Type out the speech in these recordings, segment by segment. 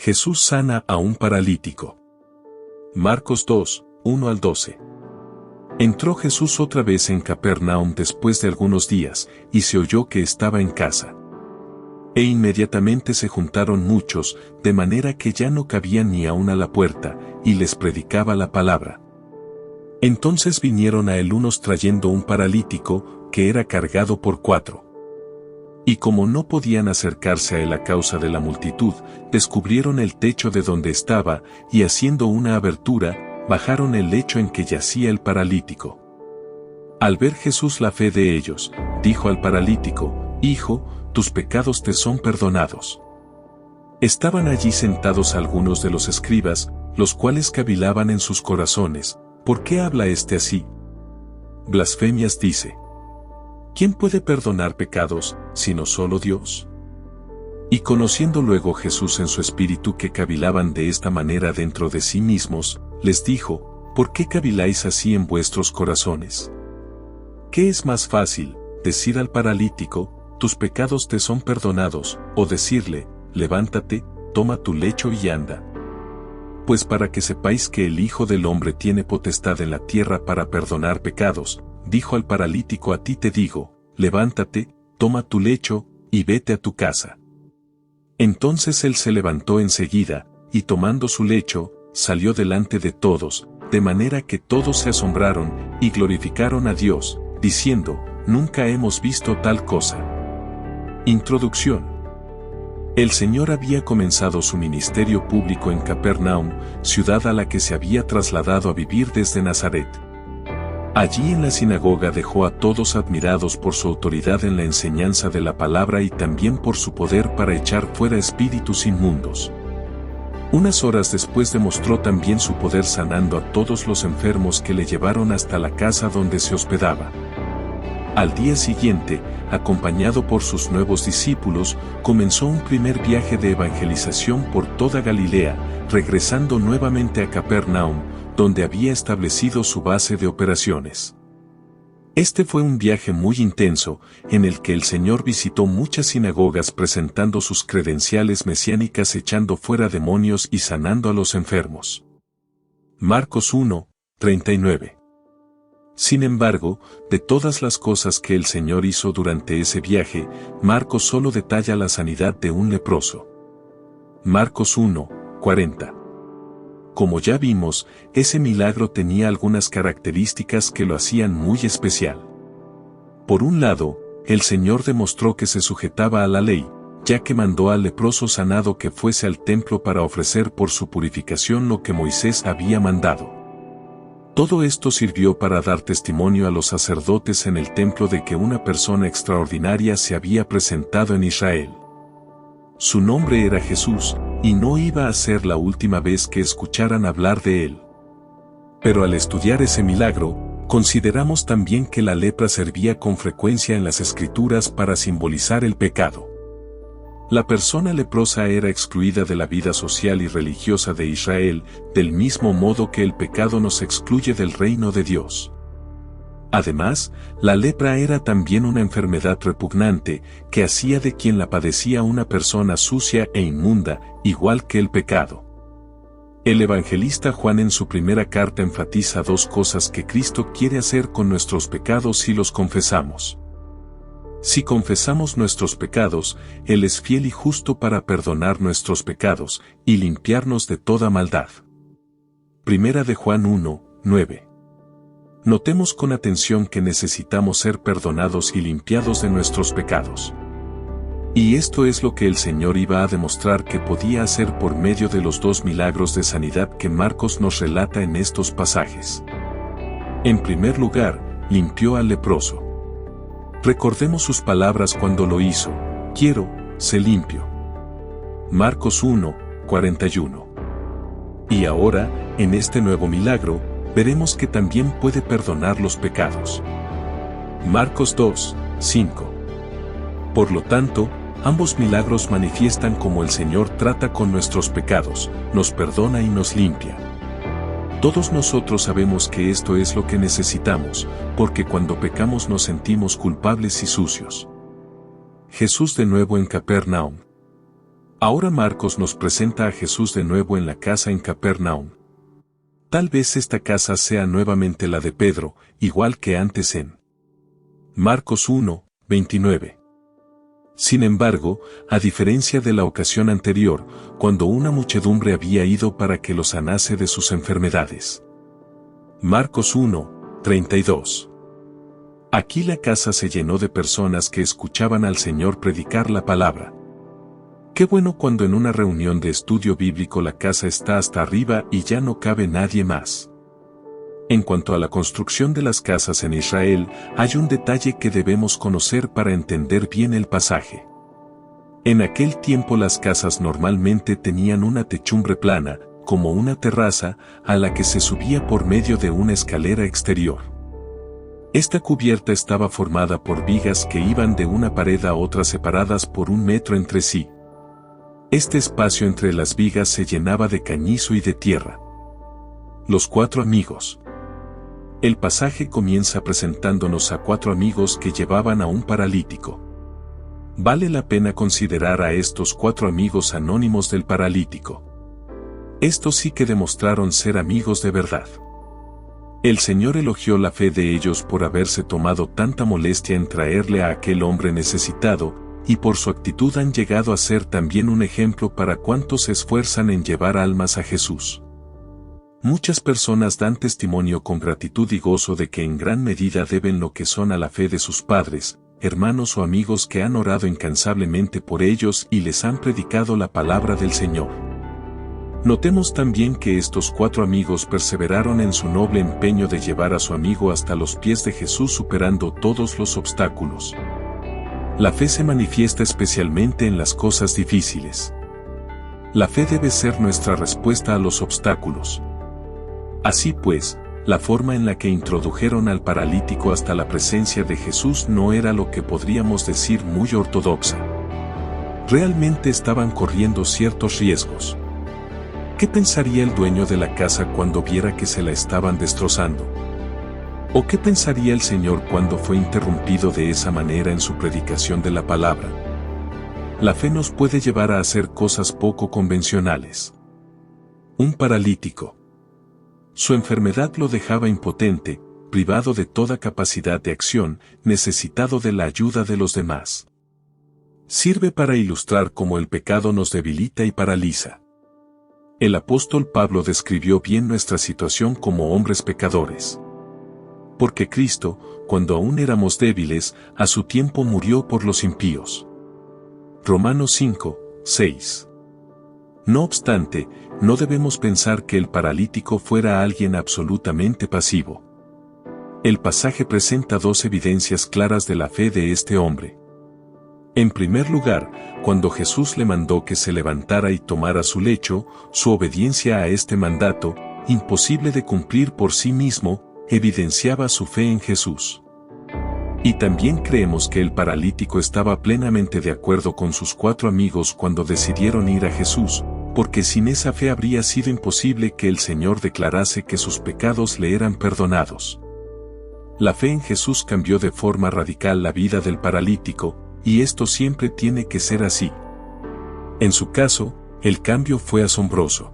Jesús sana a un paralítico. Marcos 2, 1 al 12. Entró Jesús otra vez en Capernaum después de algunos días, y se oyó que estaba en casa. E inmediatamente se juntaron muchos, de manera que ya no cabían ni aun a la puerta, y les predicaba la palabra. Entonces vinieron a él unos trayendo un paralítico, que era cargado por 4. Y como no podían acercarse a él a causa de la multitud, descubrieron el techo de donde estaba, y haciendo una abertura, bajaron el lecho en que yacía el paralítico. Al ver Jesús la fe de ellos, dijo al paralítico: Hijo, tus pecados te son perdonados. Estaban allí sentados algunos de los escribas, los cuales cavilaban en sus corazones: ¿por qué habla éste así? Blasfemias dice. ¿Quién puede perdonar pecados, sino solo Dios? Y conociendo luego Jesús en su espíritu que cavilaban de esta manera dentro de sí mismos, les dijo: ¿por qué caviláis así en vuestros corazones? ¿Qué es más fácil, decir al paralítico: tus pecados te son perdonados, o decirle: levántate, toma tu lecho y anda? Pues para que sepáis que el Hijo del Hombre tiene potestad en la tierra para perdonar pecados, dijo al paralítico: a ti te digo, levántate, toma tu lecho, y vete a tu casa. Entonces él se levantó enseguida, y tomando su lecho, salió delante de todos, de manera que todos se asombraron, y glorificaron a Dios, diciendo: nunca hemos visto tal cosa. Introducción. El Señor había comenzado su ministerio público en Capernaum, ciudad a la que se había trasladado a vivir desde Nazaret. Allí en la sinagoga dejó a todos admirados por su autoridad en la enseñanza de la palabra y también por su poder para echar fuera espíritus inmundos. Unas horas después demostró también su poder sanando a todos los enfermos que le llevaron hasta la casa donde se hospedaba. Al día siguiente, acompañado por sus nuevos discípulos, comenzó un primer viaje de evangelización por toda Galilea, regresando nuevamente a Capernaum, donde había establecido su base de operaciones. Este fue un viaje muy intenso, en el que el Señor visitó muchas sinagogas presentando sus credenciales mesiánicas, echando fuera demonios y sanando a los enfermos. Marcos 1, 39. Sin embargo, de todas las cosas que el Señor hizo durante ese viaje, Marcos solo detalla la sanidad de un leproso. Marcos 1, 40. Como ya vimos, ese milagro tenía algunas características que lo hacían muy especial. Por un lado, el Señor demostró que se sujetaba a la ley, ya que mandó al leproso sanado que fuese al templo para ofrecer por su purificación lo que Moisés había mandado. Todo esto sirvió para dar testimonio a los sacerdotes en el templo de que una persona extraordinaria se había presentado en Israel. Su nombre era Jesús, y no iba a ser la última vez que escucharan hablar de él. Pero al estudiar ese milagro, consideramos también que la lepra servía con frecuencia en las Escrituras para simbolizar el pecado. La persona leprosa era excluida de la vida social y religiosa de Israel, del mismo modo que el pecado nos excluye del reino de Dios. Además, la lepra era también una enfermedad repugnante, que hacía de quien la padecía una persona sucia e inmunda, igual que el pecado. El evangelista Juan en su primera carta enfatiza dos cosas que Cristo quiere hacer con nuestros pecados si los confesamos. Si confesamos nuestros pecados, Él es fiel y justo para perdonar nuestros pecados, y limpiarnos de toda maldad. Primera de Juan 1, 9. Notemos con atención que necesitamos ser perdonados y limpiados de nuestros pecados. Y esto es lo que el Señor iba a demostrar que podía hacer por medio de los dos milagros de sanidad que Marcos nos relata en estos pasajes. En primer lugar, limpió al leproso. Recordemos sus palabras cuando lo hizo: quiero, sé limpio. Marcos 1, 41. Y ahora, en este nuevo milagro, veremos que también puede perdonar los pecados. Marcos 2, 5. Por lo tanto, ambos milagros manifiestan cómo el Señor trata con nuestros pecados, nos perdona y nos limpia. Todos nosotros sabemos que esto es lo que necesitamos, porque cuando pecamos nos sentimos culpables y sucios. Jesús de nuevo en Capernaum. Ahora Marcos nos presenta a Jesús de nuevo en la casa en Capernaum. Tal vez esta casa sea nuevamente la de Pedro, igual que antes en Marcos 1, 29. Sin embargo, a diferencia de la ocasión anterior, cuando una muchedumbre había ido para que lo sanase de sus enfermedades. Marcos 1, 32. Aquí la casa se llenó de personas que escuchaban al Señor predicar la palabra. Qué bueno cuando en una reunión de estudio bíblico la casa está hasta arriba y ya no cabe nadie más. En cuanto a la construcción de las casas en Israel, hay un detalle que debemos conocer para entender bien el pasaje. En aquel tiempo las casas normalmente tenían una techumbre plana, como una terraza, a la que se subía por medio de una escalera exterior. Esta cubierta estaba formada por vigas que iban de una pared a otra separadas por 1 metro entre sí. Este espacio entre las vigas se llenaba de cañizo y de tierra. Los 4 amigos. El pasaje comienza presentándonos a 4 amigos que llevaban a un paralítico. Vale la pena considerar a estos 4 amigos anónimos del paralítico. Estos sí que demostraron ser amigos de verdad. El Señor elogió la fe de ellos por haberse tomado tanta molestia en traerle a aquel hombre necesitado, y por su actitud han llegado a ser también un ejemplo para cuantos se esfuerzan en llevar almas a Jesús. Muchas personas dan testimonio con gratitud y gozo de que en gran medida deben lo que son a la fe de sus padres, hermanos o amigos que han orado incansablemente por ellos y les han predicado la palabra del Señor. Notemos también que estos 4 amigos perseveraron en su noble empeño de llevar a su amigo hasta los pies de Jesús superando todos los obstáculos. La fe se manifiesta especialmente en las cosas difíciles. La fe debe ser nuestra respuesta a los obstáculos. Así pues, la forma en la que introdujeron al paralítico hasta la presencia de Jesús no era lo que podríamos decir muy ortodoxa. Realmente estaban corriendo ciertos riesgos. ¿Qué pensaría el dueño de la casa cuando viera que se la estaban destrozando? ¿O qué pensaría el Señor cuando fue interrumpido de esa manera en su predicación de la palabra? La fe nos puede llevar a hacer cosas poco convencionales. Un paralítico. Su enfermedad lo dejaba impotente, privado de toda capacidad de acción, necesitado de la ayuda de los demás. Sirve para ilustrar cómo el pecado nos debilita y paraliza. El apóstol Pablo describió bien nuestra situación como hombres pecadores. Porque Cristo, cuando aún éramos débiles, a su tiempo murió por los impíos. Romanos 5, 6. No obstante, no debemos pensar que el paralítico fuera alguien absolutamente pasivo. El pasaje presenta 2 evidencias claras de la fe de este hombre. En primer lugar, cuando Jesús le mandó que se levantara y tomara su lecho, su obediencia a este mandato, imposible de cumplir por sí mismo, evidenciaba su fe en Jesús. Y también creemos que el paralítico estaba plenamente de acuerdo con sus 4 amigos cuando decidieron ir a Jesús, porque sin esa fe habría sido imposible que el Señor declarase que sus pecados le eran perdonados. La fe en Jesús cambió de forma radical la vida del paralítico, y esto siempre tiene que ser así. En su caso, el cambio fue asombroso.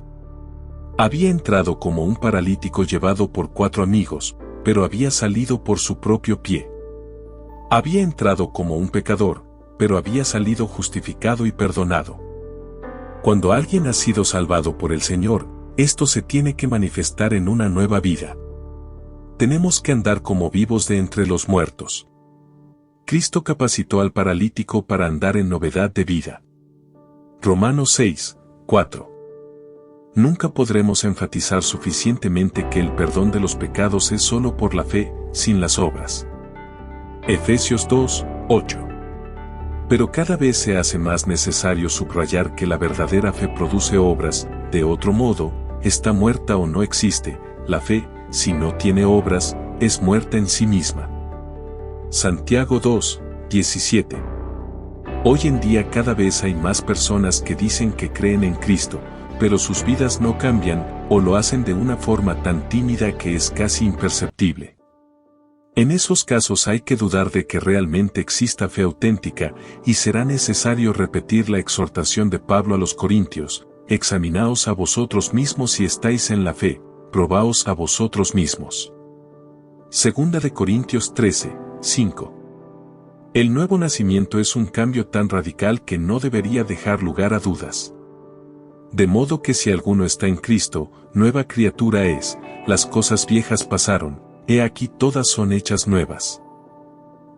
Había entrado como un paralítico llevado por 4 amigos, pero había salido por su propio pie. Había entrado como un pecador, pero había salido justificado y perdonado. Cuando alguien ha sido salvado por el Señor, esto se tiene que manifestar en una nueva vida. Tenemos que andar como vivos de entre los muertos. Cristo capacitó al paralítico para andar en novedad de vida. Romanos 6, 4. Nunca podremos enfatizar suficientemente que el perdón de los pecados es solo por la fe, sin las obras. Efesios 2, 8. Pero cada vez se hace más necesario subrayar que la verdadera fe produce obras, de otro modo, está muerta o no existe. La fe, si no tiene obras, es muerta en sí misma. Santiago 2, 17. Hoy en día cada vez hay más personas que dicen que creen en Cristo, pero sus vidas no cambian, o lo hacen de una forma tan tímida que es casi imperceptible. En esos casos hay que dudar de que realmente exista fe auténtica, y será necesario repetir la exhortación de Pablo a los Corintios: examinaos a vosotros mismos si estáis en la fe, probaos a vosotros mismos. Segunda de Corintios 13, 5. El nuevo nacimiento es un cambio tan radical que no debería dejar lugar a dudas. De modo que si alguno está en Cristo, nueva criatura es, las cosas viejas pasaron, he aquí todas son hechas nuevas.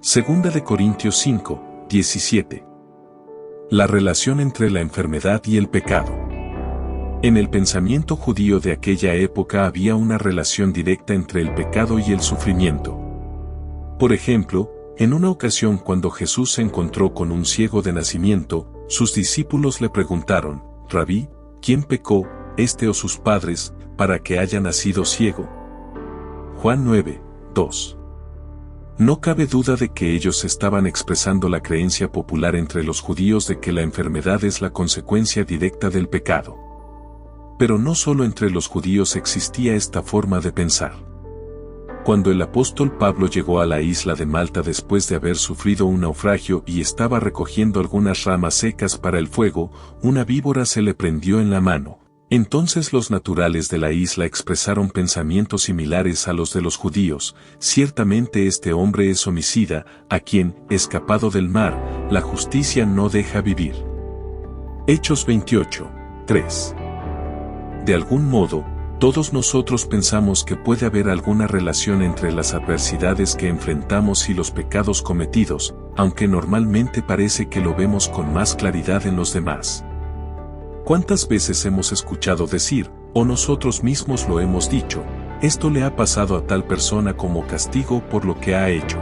Segunda de Corintios 5, 17. La relación entre la enfermedad y el pecado. En el pensamiento judío de aquella época había una relación directa entre el pecado y el sufrimiento. Por ejemplo, en una ocasión cuando Jesús se encontró con un ciego de nacimiento, sus discípulos le preguntaron: Rabí, ¿quién pecó, este o sus padres, para que haya nacido ciego? Juan 9, 2. No cabe duda de que ellos estaban expresando la creencia popular entre los judíos de que la enfermedad es la consecuencia directa del pecado. Pero no solo entre los judíos existía esta forma de pensar. Cuando el apóstol Pablo llegó a la isla de Malta después de haber sufrido un naufragio y estaba recogiendo algunas ramas secas para el fuego, una víbora se le prendió en la mano. Entonces los naturales de la isla expresaron pensamientos similares a los de los judíos: ciertamente este hombre es homicida, a quien, escapado del mar, la justicia no deja vivir. Hechos 28, 3. De algún modo, todos nosotros pensamos que puede haber alguna relación entre las adversidades que enfrentamos y los pecados cometidos, aunque normalmente parece que lo vemos con más claridad en los demás. ¿Cuántas veces hemos escuchado decir, o nosotros mismos lo hemos dicho: esto le ha pasado a tal persona como castigo por lo que ha hecho?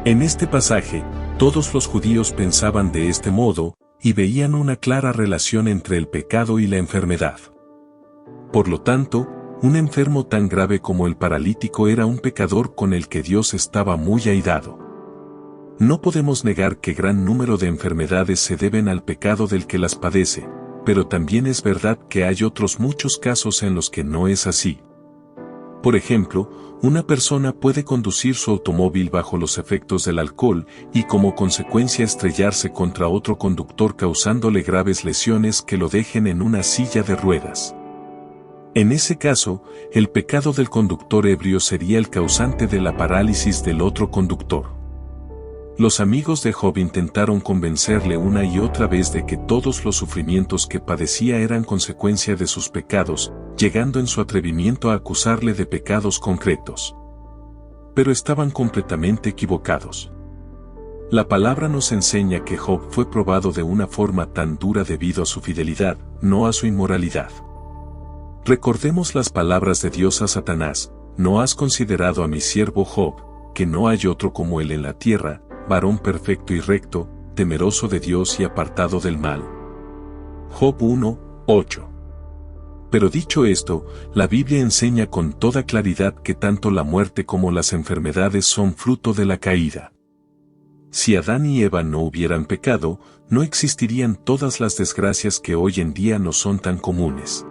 En este pasaje, todos los judíos pensaban de este modo, y veían una clara relación entre el pecado y la enfermedad. Por lo tanto, un enfermo tan grave como el paralítico era un pecador con el que Dios estaba muy airado. No podemos negar que gran número de enfermedades se deben al pecado del que las padece, pero también es verdad que hay otros muchos casos en los que no es así. Por ejemplo, una persona puede conducir su automóvil bajo los efectos del alcohol y como consecuencia estrellarse contra otro conductor causándole graves lesiones que lo dejen en una silla de ruedas. En ese caso, el pecado del conductor ebrio sería el causante de la parálisis del otro conductor. Los amigos de Job intentaron convencerle una y otra vez de que todos los sufrimientos que padecía eran consecuencia de sus pecados, llegando en su atrevimiento a acusarle de pecados concretos. Pero estaban completamente equivocados. La palabra nos enseña que Job fue probado de una forma tan dura debido a su fidelidad, no a su inmoralidad. Recordemos las palabras de Dios a Satanás: ¿no has considerado a mi siervo Job, que no hay otro como él en la tierra, varón perfecto y recto, temeroso de Dios y apartado del mal? Job 1, 8. Pero dicho esto, la Biblia enseña con toda claridad que tanto la muerte como las enfermedades son fruto de la caída. Si Adán y Eva no hubieran pecado, no existirían todas las desgracias que hoy en día no son tan comunes.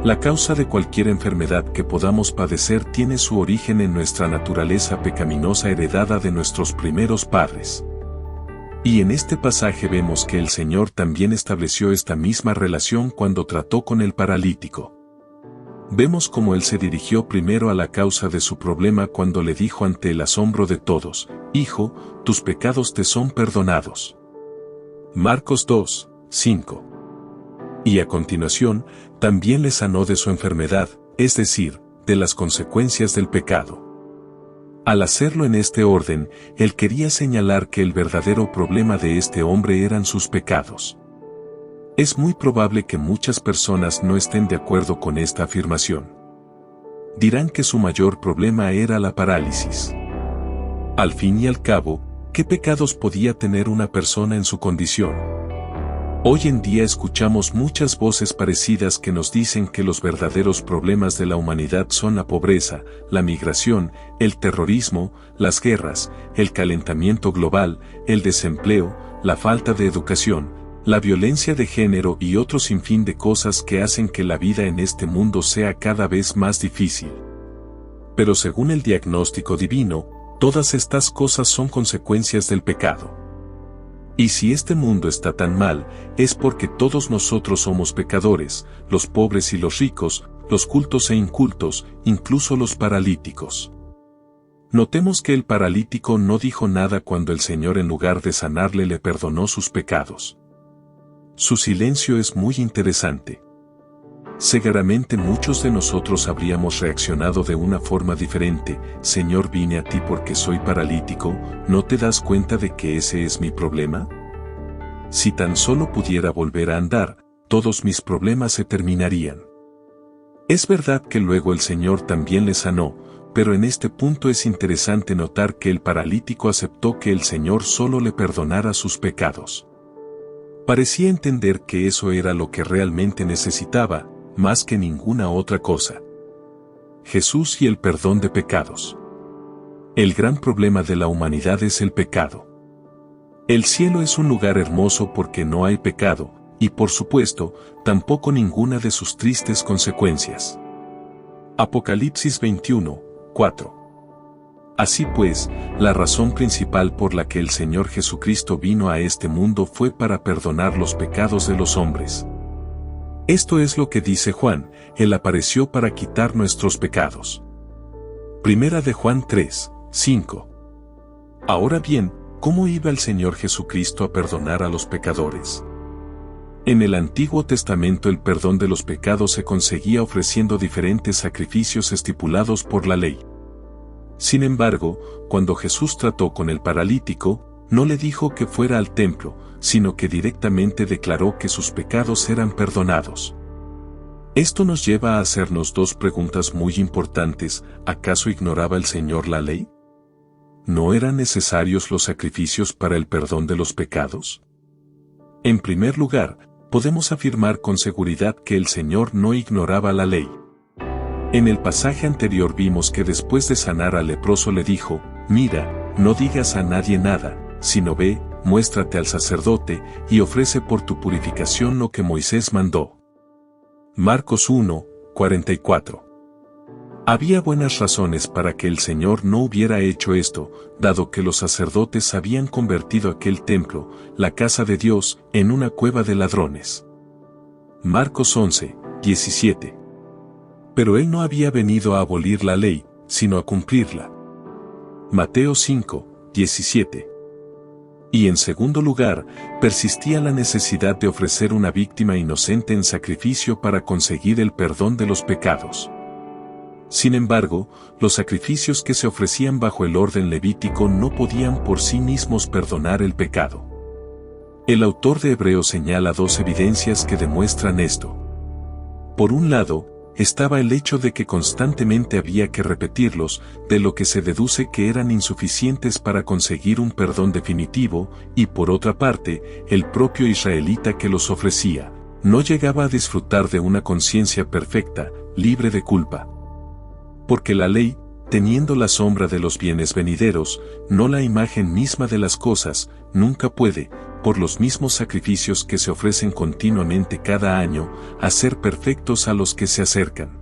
La causa de cualquier enfermedad que podamos padecer tiene su origen en nuestra naturaleza pecaminosa heredada de nuestros primeros padres. Y en este pasaje vemos que el Señor también estableció esta misma relación cuando trató con el paralítico. Vemos cómo Él se dirigió primero a la causa de su problema cuando le dijo ante el asombro de todos: Hijo, tus pecados te son perdonados. Marcos 2, 5. Y a continuación, también le sanó de su enfermedad, es decir, de las consecuencias del pecado. Al hacerlo en este orden, él quería señalar que el verdadero problema de este hombre eran sus pecados. Es muy probable que muchas personas no estén de acuerdo con esta afirmación. Dirán que su mayor problema era la parálisis. Al fin y al cabo, ¿qué pecados podía tener una persona en su condición? Hoy en día escuchamos muchas voces parecidas que nos dicen que los verdaderos problemas de la humanidad son la pobreza, la migración, el terrorismo, las guerras, el calentamiento global, el desempleo, la falta de educación, la violencia de género y otro sinfín de cosas que hacen que la vida en este mundo sea cada vez más difícil. Pero según el diagnóstico divino, todas estas cosas son consecuencias del pecado. Y si este mundo está tan mal, es porque todos nosotros somos pecadores, los pobres y los ricos, los cultos e incultos, incluso los paralíticos. Notemos que el paralítico no dijo nada cuando el Señor en lugar de sanarle le perdonó sus pecados. Su silencio es muy interesante. Seguramente muchos de nosotros habríamos reaccionado de una forma diferente. Señor, vine a ti porque soy paralítico, ¿no te das cuenta de que ese es mi problema? Si tan solo pudiera volver a andar, todos mis problemas se terminarían. Es verdad que luego el Señor también le sanó, pero en este punto es interesante notar que el paralítico aceptó que el Señor solo le perdonara sus pecados. Parecía entender que eso era lo que realmente necesitaba, más que ninguna otra cosa. Jesús y el perdón de pecados. El gran problema de la humanidad es el pecado. El cielo es un lugar hermoso porque no hay pecado, y por supuesto, tampoco ninguna de sus tristes consecuencias. Apocalipsis 21, 4. Así pues, la razón principal por la que el Señor Jesucristo vino a este mundo fue para perdonar los pecados de los hombres. Esto es lo que dice Juan, Él apareció para quitar nuestros pecados. Primera de Juan 3, 5. Ahora bien, ¿cómo iba el Señor Jesucristo a perdonar a los pecadores? En el Antiguo Testamento el perdón de los pecados se conseguía ofreciendo diferentes sacrificios estipulados por la ley. Sin embargo, cuando Jesús trató con el paralítico, no le dijo que fuera al templo, sino que directamente declaró que sus pecados eran perdonados. Esto nos lleva a hacernos dos preguntas muy importantes. ¿Acaso ignoraba el Señor la ley? ¿No eran necesarios los sacrificios para el perdón de los pecados? En primer lugar, podemos afirmar con seguridad que el Señor no ignoraba la ley. En el pasaje anterior vimos que después de sanar al leproso le dijo, mira, no digas a nadie nada, sino ve, muéstrate al sacerdote, y ofrece por tu purificación lo que Moisés mandó. Marcos 1, 44. Había buenas razones para que el Señor no hubiera hecho esto, dado que los sacerdotes habían convertido aquel templo, la casa de Dios, en una cueva de ladrones. Marcos 11, 17. Pero Él no había venido a abolir la ley, sino a cumplirla. Mateo 5, 17. Y en segundo lugar, persistía la necesidad de ofrecer una víctima inocente en sacrificio para conseguir el perdón de los pecados. Sin embargo, los sacrificios que se ofrecían bajo el orden levítico no podían por sí mismos perdonar el pecado. El autor de Hebreos señala dos evidencias que demuestran esto. Por un lado, estaba el hecho de que constantemente había que repetirlos, de lo que se deduce que eran insuficientes para conseguir un perdón definitivo, y por otra parte, el propio israelita que los ofrecía, no llegaba a disfrutar de una conciencia perfecta, libre de culpa. Porque la ley, teniendo la sombra de los bienes venideros, no la imagen misma de las cosas, nunca puede, por los mismos sacrificios que se ofrecen continuamente cada año, hacer perfectos a los que se acercan.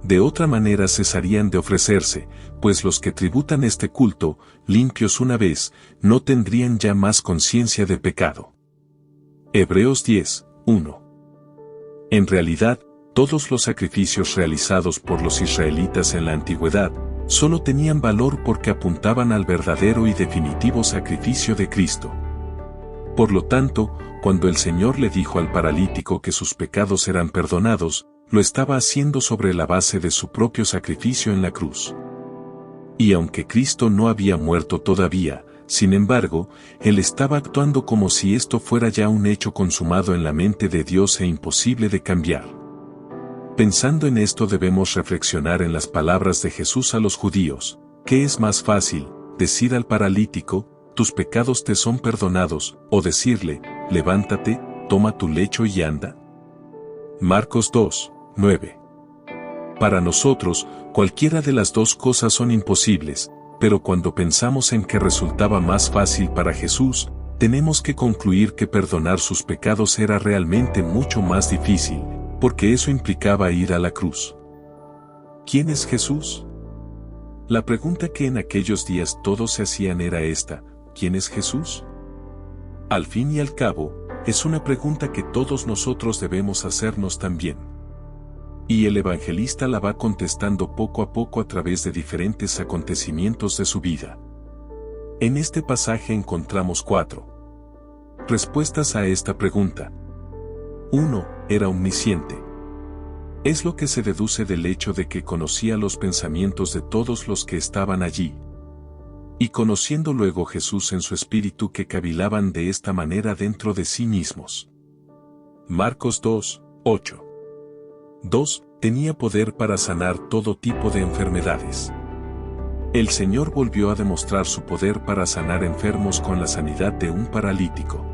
De otra manera cesarían de ofrecerse, pues los que tributan este culto, limpios una vez, no tendrían ya más conciencia de pecado. Hebreos 10, 1. En realidad, todos los sacrificios realizados por los israelitas en la antigüedad, solo tenían valor porque apuntaban al verdadero y definitivo sacrificio de Cristo. Por lo tanto, cuando el Señor le dijo al paralítico que sus pecados eran perdonados, lo estaba haciendo sobre la base de su propio sacrificio en la cruz. Y aunque Cristo no había muerto todavía, sin embargo, Él estaba actuando como si esto fuera ya un hecho consumado en la mente de Dios e imposible de cambiar. Pensando en esto debemos reflexionar en las palabras de Jesús a los judíos. ¿Qué es más fácil, decir al paralítico, tus pecados te son perdonados, o decirle, levántate, toma tu lecho y anda? Marcos 2, 9. Para nosotros, cualquiera de las dos cosas son imposibles, pero cuando pensamos en que resultaba más fácil para Jesús, tenemos que concluir que perdonar sus pecados era realmente mucho más difícil, porque eso implicaba ir a la cruz. ¿Quién es Jesús? La pregunta que en aquellos días todos se hacían era esta: ¿quién es Jesús? Al fin y al cabo, es una pregunta que todos nosotros debemos hacernos también. Y el evangelista la va contestando poco a poco a través de diferentes acontecimientos de su vida. En este pasaje encontramos 4 respuestas a esta pregunta. 1. Era omnisciente. Es lo que se deduce del hecho de que conocía los pensamientos de todos los que estaban allí. Y conociendo luego Jesús en su espíritu que cavilaban de esta manera dentro de sí mismos. Marcos 2, 8. 2. Tenía poder para sanar todo tipo de enfermedades. El Señor volvió a demostrar su poder para sanar enfermos con la sanidad de un paralítico.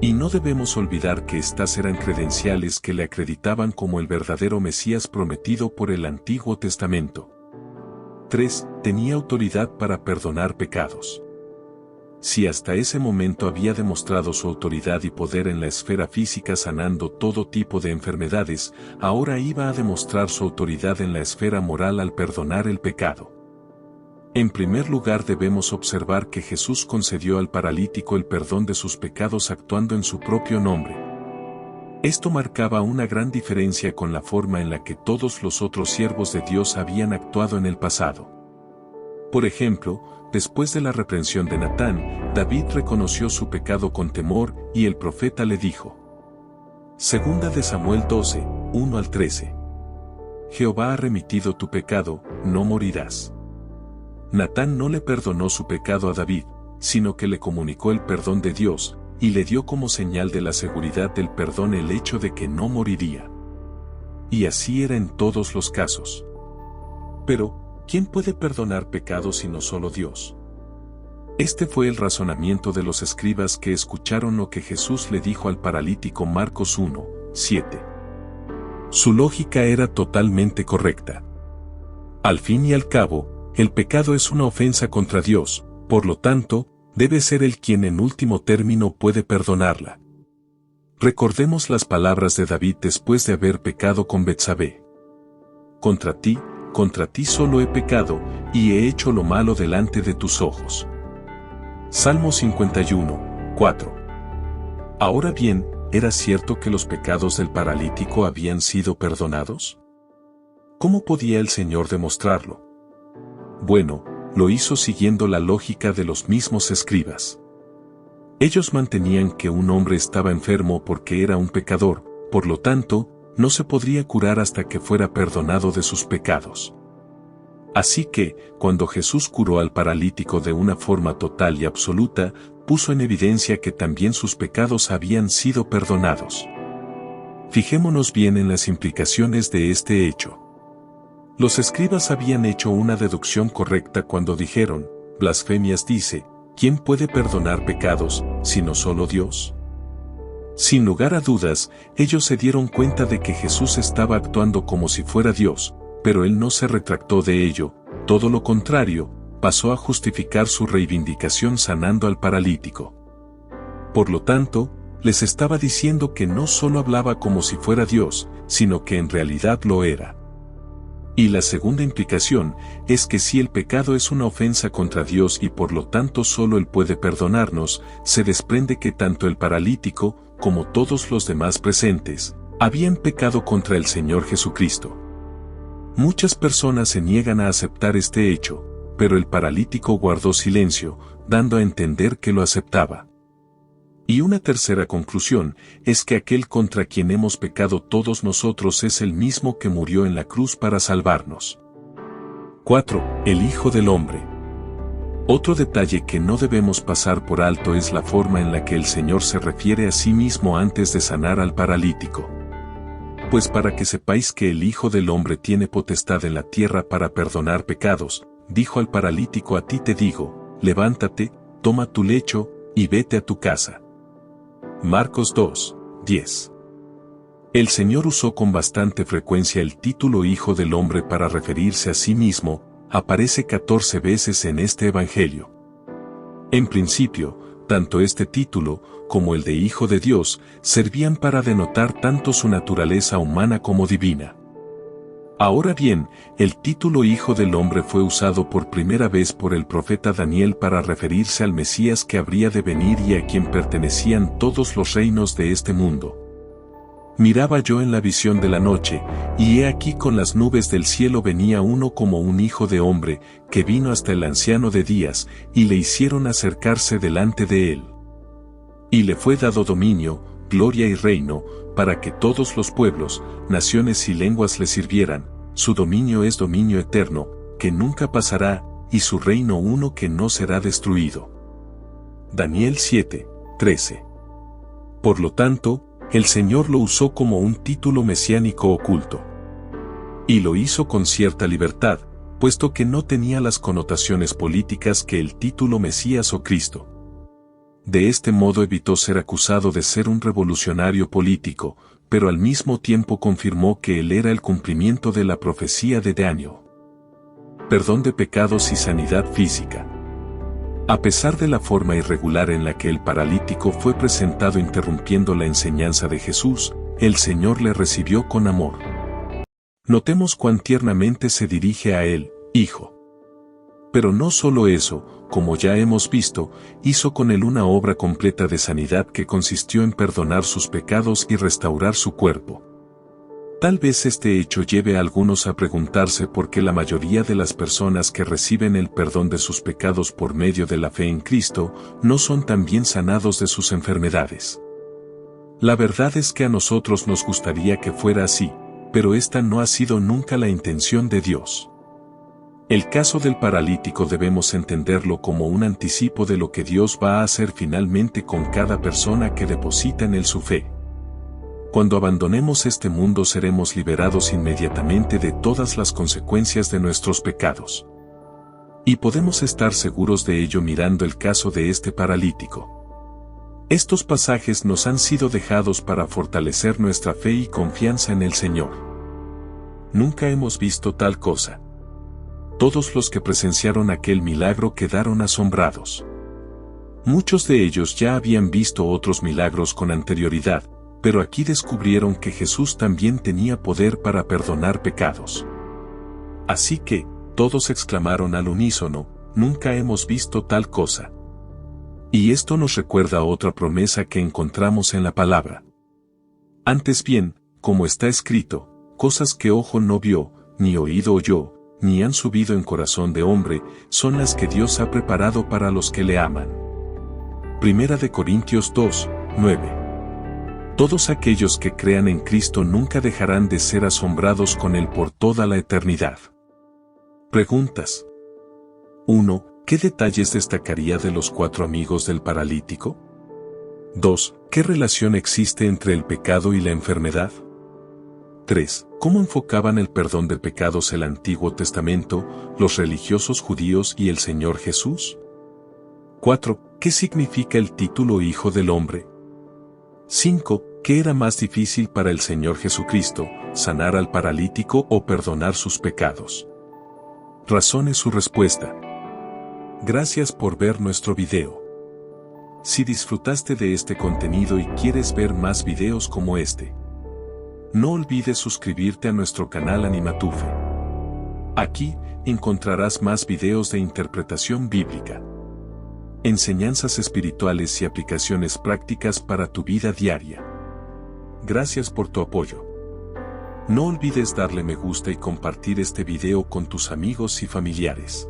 Y no debemos olvidar que estas eran credenciales que le acreditaban como el verdadero Mesías prometido por el Antiguo Testamento. 3. Tenía autoridad para perdonar pecados. Si hasta ese momento había demostrado su autoridad y poder en la esfera física sanando todo tipo de enfermedades, ahora iba a demostrar su autoridad en la esfera moral al perdonar el pecado. En primer lugar debemos observar que Jesús concedió al paralítico el perdón de sus pecados actuando en su propio nombre. Esto marcaba una gran diferencia con la forma en la que todos los otros siervos de Dios habían actuado en el pasado. Por ejemplo, después de la reprensión de Natán, David reconoció su pecado con temor y el profeta le dijo. Segunda de Samuel 12, 1 al 13. Jehová ha remitido tu pecado, no morirás. Natán no le perdonó su pecado a David, sino que le comunicó el perdón de Dios, y le dio como señal de la seguridad del perdón el hecho de que no moriría. Y así era en todos los casos. Pero, ¿quién puede perdonar pecados sino solo Dios? Este fue el razonamiento de los escribas que escucharon lo que Jesús le dijo al paralítico Marcos 1, 7. Su lógica era totalmente correcta. Al fin y al cabo, el pecado es una ofensa contra Dios, por lo tanto, debe ser Él quien en último término puede perdonarla. Recordemos las palabras de David después de haber pecado con Betsabé. Contra ti solo he pecado, y he hecho lo malo delante de tus ojos. Salmo 51, 4. Ahora bien, ¿era cierto que los pecados del paralítico habían sido perdonados? ¿Cómo podía el Señor demostrarlo? Bueno, lo hizo siguiendo la lógica de los mismos escribas. Ellos mantenían que un hombre estaba enfermo porque era un pecador, por lo tanto, no se podría curar hasta que fuera perdonado de sus pecados. Así que, cuando Jesús curó al paralítico de una forma total y absoluta, puso en evidencia que también sus pecados habían sido perdonados. Fijémonos bien en las implicaciones de este hecho. Los escribas habían hecho una deducción correcta cuando dijeron, blasfemias dice, ¿quién puede perdonar pecados, sino solo Dios? Sin lugar a dudas, ellos se dieron cuenta de que Jesús estaba actuando como si fuera Dios, pero Él no se retractó de ello, todo lo contrario, pasó a justificar su reivindicación sanando al paralítico. Por lo tanto, les estaba diciendo que no solo hablaba como si fuera Dios, sino que en realidad lo era. Y la segunda implicación es que si el pecado es una ofensa contra Dios y por lo tanto solo Él puede perdonarnos, se desprende que tanto el paralítico, como todos los demás presentes, habían pecado contra el Señor Jesucristo. Muchas personas se niegan a aceptar este hecho, pero el paralítico guardó silencio, dando a entender que lo aceptaba. Y una tercera conclusión es que aquel contra quien hemos pecado todos nosotros es el mismo que murió en la cruz para salvarnos. 4. El Hijo del Hombre. Otro detalle que no debemos pasar por alto es la forma en la que el Señor se refiere a sí mismo antes de sanar al paralítico. Pues para que sepáis que el Hijo del Hombre tiene potestad en la tierra para perdonar pecados, dijo al paralítico: a ti te digo, levántate, toma tu lecho, y vete a tu casa. Marcos 2, 10. El Señor usó con bastante frecuencia el título Hijo del Hombre para referirse a sí mismo, aparece 14 veces en este Evangelio. En principio, tanto este título, como el de Hijo de Dios, servían para denotar tanto su naturaleza humana como divina. Ahora bien, el título Hijo del Hombre fue usado por primera vez por el profeta Daniel para referirse al Mesías que habría de venir y a quien pertenecían todos los reinos de este mundo. Miraba yo en la visión de la noche, y he aquí con las nubes del cielo venía uno como un hijo de hombre, que vino hasta el anciano de días, y le hicieron acercarse delante de él. Y le fue dado dominio, gloria y reino, para que todos los pueblos, naciones y lenguas le sirvieran. Su dominio es dominio eterno, que nunca pasará, y su reino uno que no será destruido. Daniel 7:13. Por lo tanto, el Señor lo usó como un título mesiánico oculto. Y lo hizo con cierta libertad, puesto que no tenía las connotaciones políticas que el título Mesías o Cristo. De este modo evitó ser acusado de ser un revolucionario político, pero al mismo tiempo confirmó que él era el cumplimiento de la profecía de Daniel. Perdón de pecados y sanidad física. A pesar de la forma irregular en la que el paralítico fue presentado interrumpiendo la enseñanza de Jesús, el Señor le recibió con amor. Notemos cuán tiernamente se dirige a él, Hijo. Pero no solo eso, como ya hemos visto, hizo con él una obra completa de sanidad que consistió en perdonar sus pecados y restaurar su cuerpo. Tal vez este hecho lleve a algunos a preguntarse por qué la mayoría de las personas que reciben el perdón de sus pecados por medio de la fe en Cristo, no son también sanados de sus enfermedades. La verdad es que a nosotros nos gustaría que fuera así, pero esta no ha sido nunca la intención de Dios. El caso del paralítico debemos entenderlo como un anticipo de lo que Dios va a hacer finalmente con cada persona que deposita en él su fe. Cuando abandonemos este mundo seremos liberados inmediatamente de todas las consecuencias de nuestros pecados. Y podemos estar seguros de ello mirando el caso de este paralítico. Estos pasajes nos han sido dejados para fortalecer nuestra fe y confianza en el Señor. Nunca hemos visto tal cosa. Todos los que presenciaron aquel milagro quedaron asombrados. Muchos de ellos ya habían visto otros milagros con anterioridad, pero aquí descubrieron que Jesús también tenía poder para perdonar pecados. Así que, todos exclamaron al unísono, nunca hemos visto tal cosa. Y esto nos recuerda otra promesa que encontramos en la palabra. Antes bien, como está escrito, cosas que ojo no vio, ni oído oyó, ni han subido en corazón de hombre, son las que Dios ha preparado para los que le aman. Primera de Corintios 2:9. Todos aquellos que crean en Cristo nunca dejarán de ser asombrados con Él por toda la eternidad. Preguntas. 1. ¿Qué detalles destacaría de los 4 amigos del paralítico? 2. ¿Qué relación existe entre el pecado y la enfermedad? 3. ¿Cómo enfocaban el perdón de pecados el Antiguo Testamento, los religiosos judíos y el Señor Jesús? 4. ¿Qué significa el título Hijo del Hombre? 5. ¿Qué era más difícil para el Señor Jesucristo, sanar al paralítico o perdonar sus pecados? Razone su respuesta. Gracias por ver nuestro video. Si disfrutaste de este contenido y quieres ver más videos como este, no olvides suscribirte a nuestro canal Animatufe. Aquí encontrarás más videos de interpretación bíblica, enseñanzas espirituales y aplicaciones prácticas para tu vida diaria. Gracias por tu apoyo. No olvides darle me gusta y compartir este video con tus amigos y familiares.